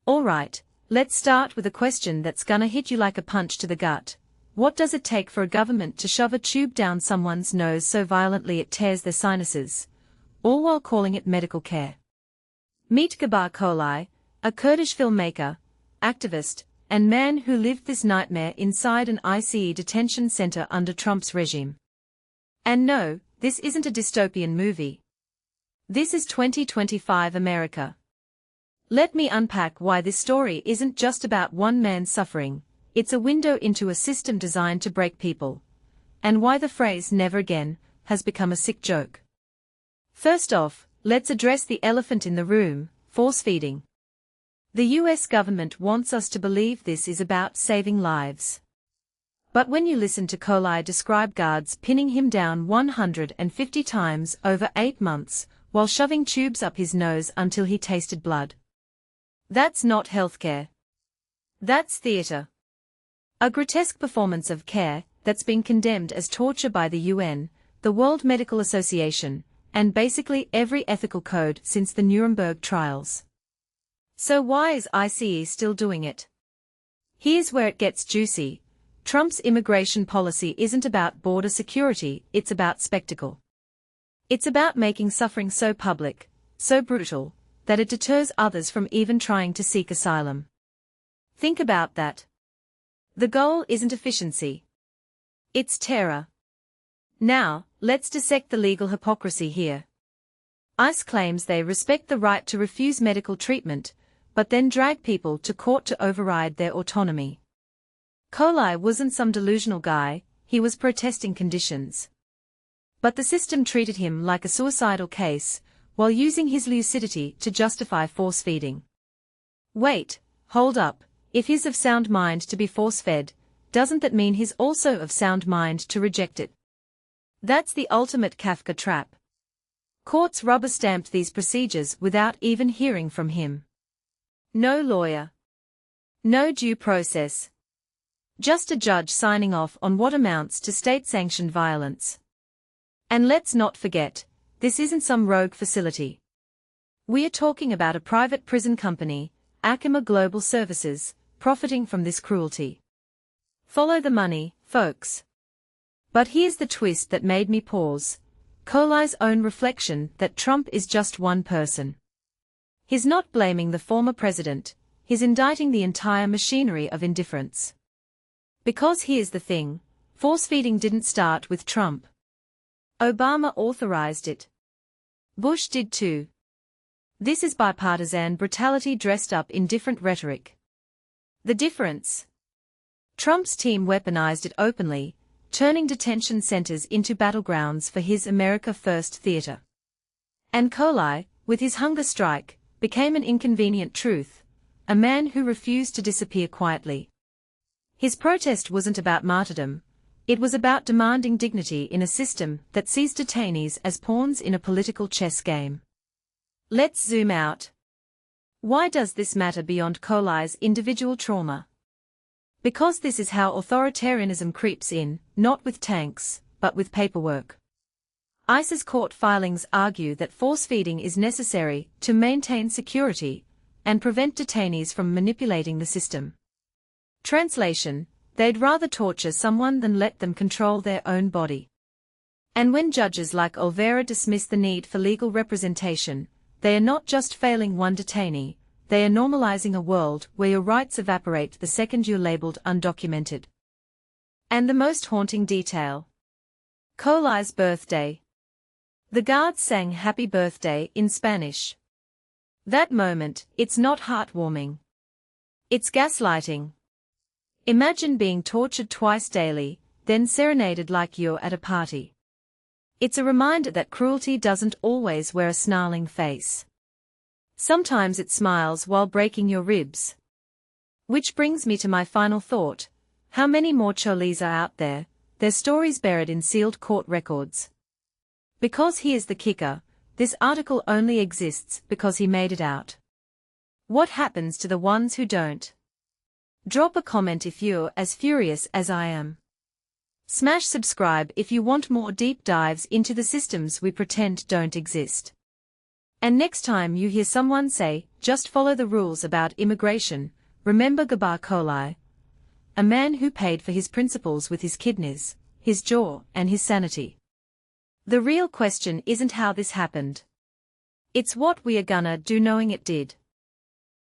Alright, let's start with a question that's gonna hit you like a punch to the gut. What does it take for a government to shove a tube down someone's nose so violently it tears their sinuses, all while calling it medical care? Meet Gabar Choli, a Kurdish filmmaker, activist, and man who lived this nightmare inside an ICE detention center under Trump's regime. And no, this isn't a dystopian movie. This is 2025 America. Let me unpack why this story isn't just about one man's suffering, it's a window into a system designed to break people, and why the phrase "never again" has become a sick joke. First off, let's address the elephant in the room: force feeding. The US government wants us to believe this is about saving lives. But when you listen to Choli describe guards pinning him down 150 times over 8 months, while shoving tubes up his nose until he tasted blood. That's not healthcare. That's theater. A grotesque performance of care that's been condemned as torture by the UN, the World Medical Association, and basically every ethical code since the Nuremberg trials. So why is ICE still doing it? Here's where it gets juicy. Trump's immigration policy isn't about border security, it's about spectacle. It's about making suffering so public, so brutal, that it deters others from even trying to seek asylum. Think about that. The goal isn't efficiency. It's terror. Now, let's dissect the legal hypocrisy here. ICE claims they respect the right to refuse medical treatment, but then drag people to court to override their autonomy. Choli wasn't some delusional guy, he was protesting conditions. But the system treated him like a suicidal case, while using his lucidity to justify force feeding. Wait, hold up, if he's of sound mind to be force-fed, doesn't that mean he's also of sound mind to reject it? That's the ultimate Kafka trap. Courts rubber-stamped these procedures without even hearing from him. No lawyer. No due process. Just a judge signing off on what amounts to state-sanctioned violence. And let's not forget, this isn't some rogue facility. We are talking about a private prison company, Acima Global Services, profiting from this cruelty. Follow the money, folks. But here's the twist that made me pause. Choli's own reflection that Trump is just one person. He's not blaming the former president, he's indicting the entire machinery of indifference. Because here's the thing, force-feeding didn't start with Trump. Obama authorized it. Bush did too. This is bipartisan brutality dressed up in different rhetoric. The difference? Trump's team weaponized it openly, turning detention centers into battlegrounds for his America First theater. And Choli, with his hunger strike, became an inconvenient truth, a man who refused to disappear quietly. His protest wasn't about martyrdom, it was about demanding dignity in a system that sees detainees as pawns in a political chess game. Let's zoom out. Why does this matter beyond Choli's individual trauma? Because this is how authoritarianism creeps in, not with tanks, but with paperwork. ICE's court filings argue that force-feeding is necessary to maintain security and prevent detainees from manipulating the system. Translation: they'd rather torture someone than let them control their own body. And when judges like Olvera dismiss the need for legal representation, they are not just failing one detainee, they are normalizing a world where your rights evaporate the second you're labeled undocumented. And the most haunting detail. Choli's birthday. The guards sang "Happy Birthday" in Spanish. That moment, it's not heartwarming. It's gaslighting. Imagine being tortured twice daily, then serenaded like you're at a party. It's a reminder that cruelty doesn't always wear a snarling face. Sometimes it smiles while breaking your ribs. Which brings me to my final thought: how many more Cholis are out there, their stories buried in sealed court records? Because here's the kicker, this article only exists because he made it out. What happens to the ones who don't? Drop a comment if you're as furious as I am. Smash subscribe if you want more deep dives into the systems we pretend don't exist. And next time you hear someone say, just follow the rules about immigration, remember Gabar Choli, a man who paid for his principles with his kidneys, his jaw, and his sanity. The real question isn't how this happened. It's what we are gonna do knowing it did.